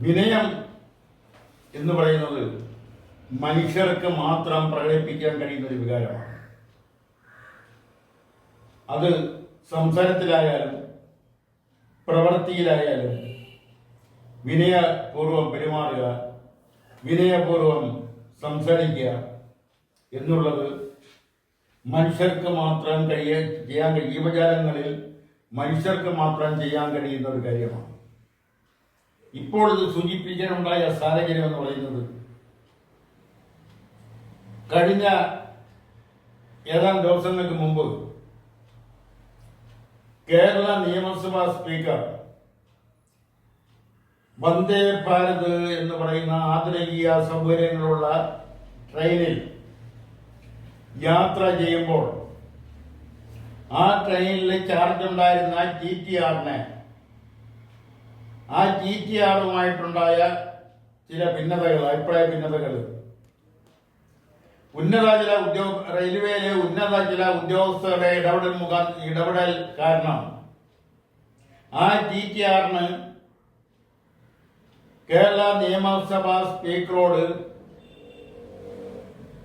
വിനയം എന്ന് പറയുന്നത് മനുഷ്യർക്ക് മാത്രം പ്രകടിപ്പിക്കാൻ കഴിയുന്ന ഒരു വികാരമാണ്. അത് സംസാരത്തിലായാലും പ്രവൃത്തിയിലായാലും വിനയപൂർവം പെരുമാറുക, വിനയപൂർവം സംസാരിക്കുക എന്നുള്ളത് മനുഷ്യർക്ക് മാത്രം ചെയ്യാൻ ജീവജാലങ്ങളിൽ മനുഷ്യർക്ക് മാത്രം ചെയ്യാൻ കഴിയുന്ന ഒരു കാര്യമാണ്. ഇപ്പോൾ ഇത് സൂചിപ്പിക്കാനുണ്ടായ സാഹചര്യം എന്ന് പറയുന്നത് കഴിഞ്ഞ ഏതാനും ദിവസങ്ങൾക്ക് മുമ്പ് കേരള നിയമസഭാ സ്പീക്കർ വന്ദേ ഭാരത് എന്ന് പറയുന്ന ആധുനിക സൗകര്യങ്ങളുള്ള ട്രെയിനിൽ യാത്ര ചെയ്യുമ്പോൾ ആ ട്രെയിനിൽ ചാർജ് ഉണ്ടായിരുന്ന ടി.ടി.ആറുമായിട്ടുണ്ടായ ചില ഭിന്നതകൾ, അഭിപ്രായ ഭിന്നതകൾ റെയിൽവേയിലെ ഉന്നത ചില ഉദ്യോഗസ്ഥരുടെ ഇടപെടൽ കാരണം ആ ടി.ടി.ആറിന് കേരള നിയമസഭാ സ്പീക്കറോട്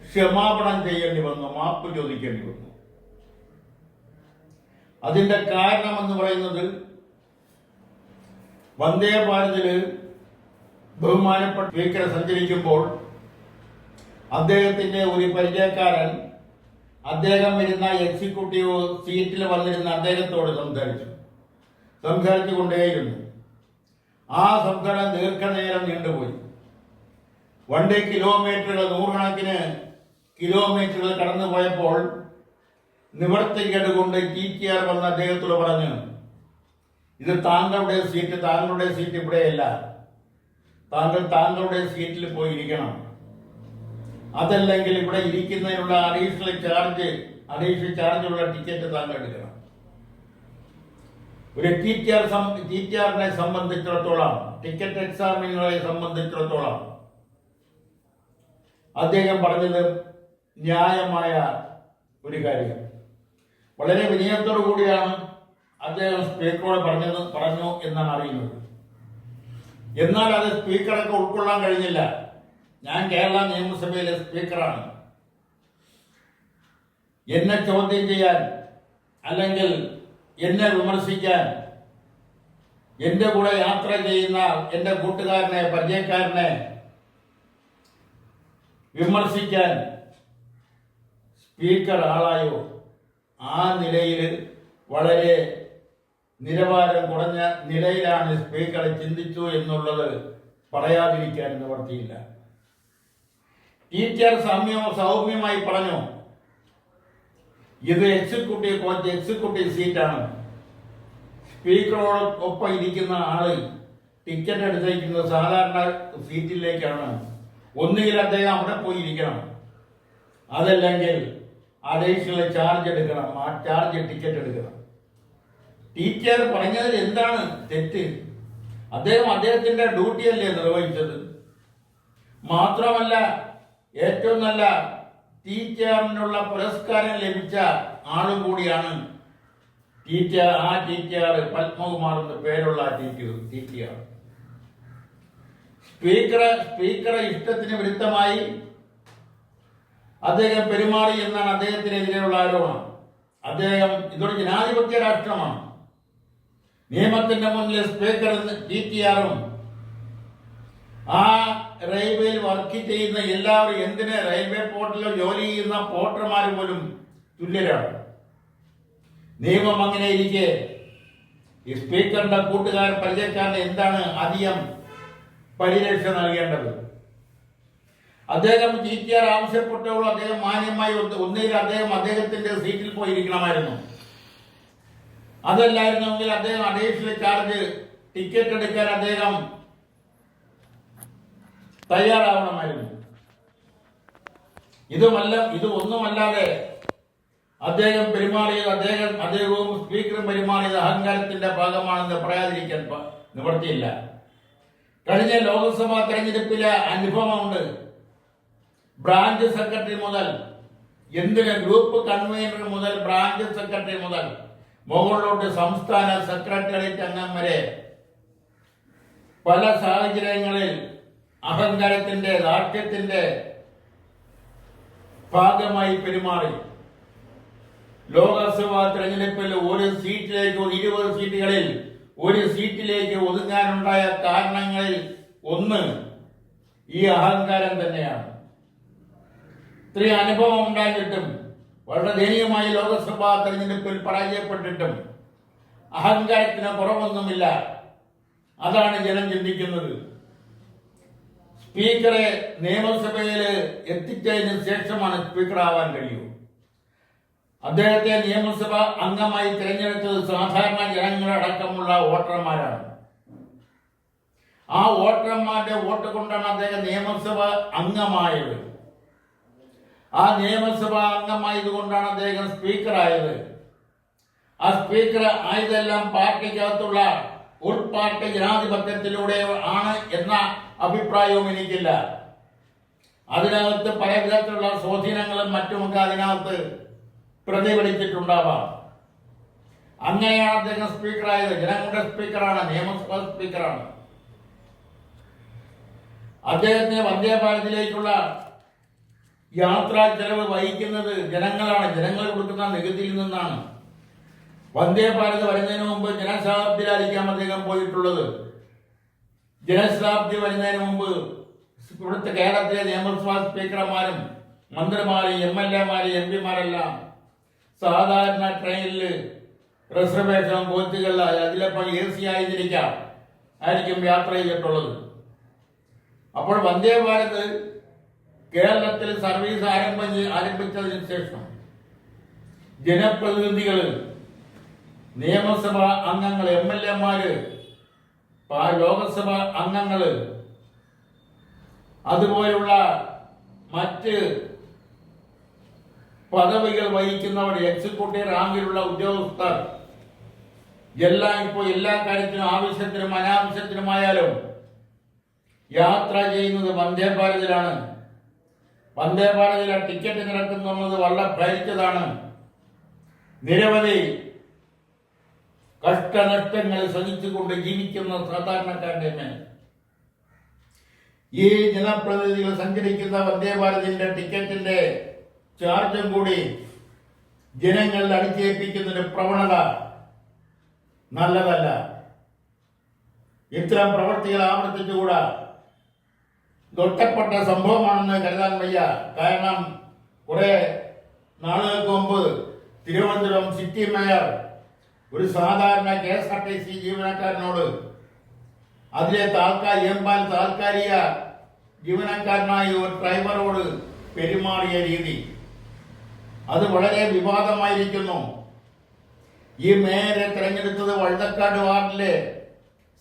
ക്ഷമാപണം ചെയ്യേണ്ടി വന്നു, മാപ്പ് ചോദിക്കേണ്ടി വന്നു. അതിന്റെ കാരണം എന്ന് പറയുന്നത് വന്ദേ ഭാരതിൽ ബഹുമാനപ്പെട്ട സ്പീക്കർ സഞ്ചരിക്കുമ്പോൾ അദ്ദേഹത്തിന്റെ ഒരു പരിചയക്കാരൻ അദ്ദേഹം വരുന്ന എക്സിക്യൂട്ടീവ് സീറ്റിൽ വന്നിരുന്ന അദ്ദേഹത്തോട് സംസാരിച്ചുകൊണ്ടേയിരുന്നു. ആ സംസാരം ദീർഘനേരം നീണ്ടുപോയി. വണ്ടി കിലോമീറ്ററുകൾ, നൂറുകണക്കിന് കിലോമീറ്ററുകൾ കടന്നു പോയപ്പോൾ നിവർത്തിക്കേടുകൊണ്ട് ടി.ടി.ആർ വന്ന് അദ്ദേഹത്തോട് പറഞ്ഞു, ഇത് താങ്കളുടെ സീറ്റ് ഇവിടെയല്ല, താങ്കളുടെ സീറ്റിൽ പോയി ഇരിക്കണം. അതല്ലെങ്കിൽ ഇവിടെ ഇരിക്കുന്നതിനുള്ള അഡീഷണൽ ചാർജുള്ള ടിക്കറ്റ് താങ്കൾ എടുക്കണം. ഒരു ടി.ടി.ആറിനെ സംബന്ധിച്ചിടത്തോളം, ടിക്കറ്റ് എക്സാമിനുകളെ സംബന്ധിച്ചിടത്തോളം അദ്ദേഹം പറഞ്ഞത് ന്യായമായ ഒരു കാര്യം. വളരെ വിനയത്തോടു കൂടിയാണ് അദ്ദേഹം സ്പീക്കറോട് പറഞ്ഞു എന്നാണ് അറിയുന്നത്. എന്നാൽ അത് സ്പീക്കർക്ക് ഉൾക്കൊള്ളാൻ കഴിഞ്ഞില്ല. ഞാൻ കേരള നിയമസഭയിലെ സ്പീക്കറാണ്, എന്നെ ചോദ്യം ചെയ്യാൻ അല്ലെങ്കിൽ എന്നെ വിമർശിക്കാൻ, എന്റെ കൂടെ യാത്ര ചെയ്യുന്ന എന്റെ കൂട്ടുകാരനെ, പരിചയക്കാരനെ വിമർശിക്കാൻ സ്പീക്കർ ആളായോ? ആ നിലയിൽ വളരെ നിലവാരം കുറഞ്ഞ നിലയിലാണ് സ്പീക്കർ ചിന്തിച്ചു എന്നുള്ളത് പറയാതിരിക്കാൻ നിവർത്തിയില്ല. ടി.ടി.ആർ സൗമ്യമായി പറഞ്ഞു, ഇത് എക്സിക്യൂട്ടീവ് സീറ്റാണ്. സ്പീക്കറോടൊപ്പം ഇരിക്കുന്ന ആള് ടിക്കറ്റ് എടുത്തിരിക്കുന്നത് സാധാരണ സീറ്റിലേക്കാണ്. ഒന്നുകിൽ അദ്ദേഹം അവിടെ പോയി ഇരിക്കണം, അതല്ലെങ്കിൽ അഡീഷണൽ ചാർജ് എടുക്കണം, ആ ടിക്കറ്റ് എടുക്കണം. ടി.ടി.ആർ പറഞ്ഞതിൽ എന്താണ് തെറ്റ്? അദ്ദേഹത്തിന്റെ ഡ്യൂട്ടിയല്ലേ നിർവഹിച്ചത്. മാത്രമല്ല, ഏറ്റവും നല്ല ടി.ടി.ആറിനുള്ള പുരസ്കാരം ലഭിച്ച ആളും കൂടിയാണ് ടി.ടി.ആർ പത്മകുമാർ എന്ന് പേരുള്ള ടി.ടി.ആർ. സ്പീക്കറെ ഇഷ്ടത്തിന് വിരുദ്ധമായി അദ്ദേഹം പെരുമാറി എന്നാണ് അദ്ദേഹത്തിനെതിരെയുള്ള ആരോപണം. ഇതൊരു ജനാധിപത്യ രാഷ്ട്രമാണ്. നിയമത്തിന്റെ മുന്നിൽ സ്പീക്കർ ടി.ടി.ആറും ആ റെയിൽവേയിൽ വർക്ക് ചെയ്യുന്ന എല്ലാവരും, എന്തിന് റെയിൽവേ പോർട്ടിലോ ജോലി ചെയ്യുന്ന പോർട്ടർമാർ പോലും തുല്യരാണ്. നിയമം അങ്ങനെ ഇരിക്കെ ഈ സ്പീക്കറിന്റെ പരിചയക്കാരന് എന്താണ് അധികം പരിരക്ഷ നൽകേണ്ടത്? അദ്ദേഹം ടി.ടി.ആർ ആവശ്യപ്പെട്ടപ്പോൾ അദ്ദേഹം മാന്യമായി ഒന്നുകിൽ അദ്ദേഹത്തിന്റെ സീറ്റിൽ പോയിരിക്കണമായിരുന്നു, അതല്ലായിരുന്നെങ്കിൽ അദ്ദേഹം അഡീഷണൽ ചാർജ് ടിക്കറ്റ് എടുക്കാൻ അദ്ദേഹം തയ്യാറാവണമായിരുന്നു. ഇതൊന്നുമല്ലാതെ അദ്ദേഹം പെരുമാറിയത്, അദ്ദേഹവും സ്പീക്കറും പെരുമാറിയത് അഹങ്കാരത്തിന്റെ ഭാഗമാണെന്ന് പറയാതിരിക്കാൻ നിവർത്തിയില്ല. കഴിഞ്ഞ ലോക്സഭാ തെരഞ്ഞെടുപ്പിലെ അനുഭവമുണ്ട്. ബ്രാഞ്ച് സെക്രട്ടറി മുതൽ, ഗ്രൂപ്പ് കൺവീനർ മുതൽ ബ്രാഞ്ച് സെക്രട്ടറി മുതൽ മുകളിലോട്ട് സംസ്ഥാന സെക്രട്ടേറിയറ്റ് അംഗം വരെ പല സാഹചര്യങ്ങളിൽ അഹങ്കാരത്തിന്റെ ദാർഢ്യത്തിന്റെ ഭാഗമായി പെരുമാറി. ലോകസഭാ തെരഞ്ഞെടുപ്പിൽ ഒരു സീറ്റിലേക്ക് 20 സീറ്റുകളിൽ ഒരു സീറ്റിലേക്ക് ഒതുങ്ങാനുണ്ടായ കാരണങ്ങളിൽ ഒന്ന് ഈ അഹങ്കാരം തന്നെയാണ്. ഇത്രയും അനുഭവം ഉണ്ടായിട്ടും വളരെ ദയനീയമായി ലോകസഭാ തെരഞ്ഞെടുപ്പിൽ പരാജയപ്പെട്ടിട്ടും അഹങ്കാരത്തിന് കുറവൊന്നുമില്ല. അതാണ് ജനം ചിന്തിക്കുന്നത്. സ്പീക്കറെ നിയമസഭയിൽ എത്തിച്ചതിന് ശേഷമാണ് സ്പീക്കറാവാൻ കഴിയൂ. അദ്ദേഹത്തെ നിയമസഭ അംഗമായി തിരഞ്ഞെടുത്തത് സാധാരണ ജനങ്ങളടക്കമുള്ള വോട്ടർമാരാണ്. ആ വോട്ടർമാരുടെ വോട്ട് കൊണ്ടാണ് അദ്ദേഹം നിയമസഭ അംഗമായത്. ആ നിയമസഭ അംഗമായതുകൊണ്ടാണ് അദ്ദേഹം സ്പീക്കറായത്. ആ സ്പീക്കർ ആയതെല്ലാം പാർട്ടിക്കകത്തുള്ള ഉൾപാർട്ടി ജനാധിപത്യത്തിലൂടെ ആണ് എന്ന അഭിപ്രായവും എനിക്കില്ല. അതിനകത്ത് പല വിധത്തിലുള്ള സ്വാധീനങ്ങളും മറ്റുമൊക്കെ അതിനകത്ത് പ്രതിഫലിച്ചിട്ടുണ്ടാവാം. അങ്ങനെയാണ് അദ്ദേഹം സ്പീക്കറായത്. ജനങ്ങളുടെ സ്പീക്കറാണ്, നിയമസഭാ സ്പീക്കറാണ്. അദ്ദേഹത്തിന് വന്ദേ ഭാരതിലേക്കുള്ള യാത്രാ ചെലവ് വഹിക്കുന്നത് ജനങ്ങളാണ്. ജനങ്ങൾ കൊടുക്കുന്ന നികുതിയിൽ നിന്നാണ്. വന്ദേ ഭാരത് വരുന്നതിന് മുമ്പ് ജനശതാബ്ദിയിലായിരിക്കാം അദ്ദേഹം പോയിട്ടുള്ളത്. ജനശതാബ്ദി വരുന്നതിന് മുമ്പ് ഇവിടുത്തെ കേരളത്തിലെ നിയമസഭാ സ്പീക്കർമാരും മന്ത്രിമാരും MLA-മാരും MP-മാരെല്ലാം സാധാരണ ട്രെയിനിൽ റിസർവേഷൻ കോച്ചുകളിൽ അതിലപ്പോൾ AC ആയിരിക്കും യാത്ര ചെയ്തിട്ടുള്ളത്. അപ്പോൾ വന്ദേ ഭാരത് കേരളത്തിൽ സർവീസ് ആരംഭിച്ചതിന് ശേഷം ജനപ്രതിനിധികൾ, നിയമസഭാ അംഗങ്ങൾ, MLA-മാര്, ലോകസഭാ അംഗങ്ങള്, അതുപോലുള്ള മറ്റ് പദവികൾ വഹിക്കുന്നവർ, എക്സിക്യൂട്ടീവ് റാങ്കിലുള്ള ഉദ്യോഗസ്ഥർ എല്ലാം ഇപ്പോൾ എല്ലാ കാര്യത്തിനും ആവശ്യത്തിനും അനാവശ്യത്തിനുമായാലും യാത്ര ചെയ്യുന്നത് വന്ദേ ഭാരതിലാണ്. വന്ദേ ഭാരതിലെ ടിക്കറ്റ് നിരക്കുന്നത് വളരെ ഭരിച്ചതാണ്. നിരവധി കഷ്ടനഷ്ടങ്ങൾ സഹിച്ചുകൊണ്ട് ജീവിക്കുന്ന സാധാരണക്കാരുടെ മേൽ ഈ ജനപ്രതിനിധികൾ സഞ്ചരിക്കുന്ന വന്ദേ ഭാരതിന്റെ ടിക്കറ്റിന്റെ ചാർജും കൂടി ജനങ്ങളിൽ അടിച്ചേൽപ്പിക്കുന്നൊരു പ്രവണത നല്ലതല്ല. ഇത്തരം പ്രവൃത്തികൾ ആവർത്തിച്ചുകൂടാ. ഒറ്റപ്പെട്ട സംഭവമാണെന്ന് കരുതാൻ വയ്യ. കാരണം കുറെ നാളുകൾക്ക് മുമ്പ് തിരുവനന്തപുരം സിറ്റി മേയർ ഒരു സാധാരണ KSRTC ജീവനക്കാരനോട്, അതിലെ താൽക്കാലിക ജീവനക്കാരനായ ഒരു ഡ്രൈവറോട് പെരുമാറിയ രീതി അത് വളരെ വിവാദമായിരിക്കുന്നു. ഈ മേയറെ തെരഞ്ഞെടുത്തത് വഴുതക്കാട് വാർഡിലെ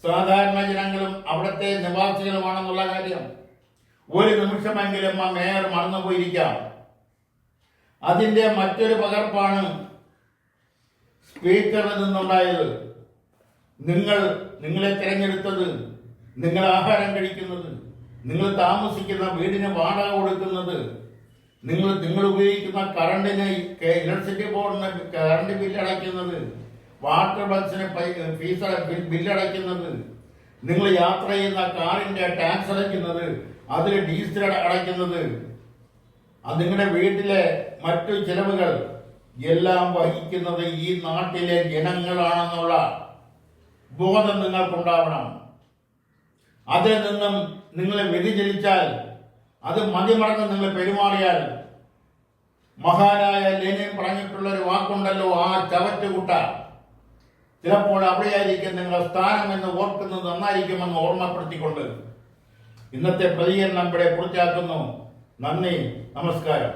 സാധാരണ ജനങ്ങളും അവിടുത്തെ നിവാസികളുമാണെന്നുള്ള കാര്യം ഒരു നിമിഷമെങ്കിലും ആ മേയർ മറന്നുപോയിരിക്കാം. അതിന്റെ മറ്റൊരു പകർപ്പാണ് സ്പീക്കറിൽ നിന്നുണ്ടായത്. നിങ്ങളെ തിരഞ്ഞെടുത്തത്, നിങ്ങൾ ആഹാരം കഴിക്കുന്നത്, നിങ്ങൾ താമസിക്കുന്ന വീടിന് വാടക കൊടുക്കുന്നത്, നിങ്ങൾ ഉപയോഗിക്കുന്ന കറണ്ടിന് ഇലക്ട്രിസിറ്റി ബോർഡിന് കറണ്ട് ബില്ലടയ്ക്കുന്നത്, വാട്ടർ ബസ്സിന് ബില്ലടയ്ക്കുന്നത്, നിങ്ങൾ യാത്ര ചെയ്യുന്ന കാറിന്റെ ടാക്സ് അടയ്ക്കുന്നത്, അതിൽ ഡീസൽ അടയ്ക്കുന്നത്, അത് നിങ്ങളുടെ വീട്ടിലെ മറ്റു ചെലവുകൾ എല്ലാം വഹിക്കുന്നത് ഈ നാട്ടിലെ ജനങ്ങളാണെന്നുള്ള ബോധം നിങ്ങൾക്കുണ്ടാവണം. അതിൽ നിന്നും നിങ്ങൾ വ്യതിചലിച്ചാൽ, അത് മതിമറന്ന് നിങ്ങൾ പെരുമാറിയാൽ, മഹാനായ ലെനിൻ പറഞ്ഞിട്ടുള്ള ഒരു വാക്കുണ്ടല്ലോ, ആ ചവറ്റുകുട്ട ചിലപ്പോൾ അവിടെയായിരിക്കും നിങ്ങളുടെ സ്ഥാനം എന്ന് ഓർക്കുന്നത് നന്നായിരിക്കുമെന്ന് ഓർമ്മപ്പെടുത്തിക്കൊണ്ട് ഇന്നത്തെ പ്രതികരണം ഇവിടെ പൂർത്തിയാക്കുന്നു. നന്ദി, നമസ്കാരം.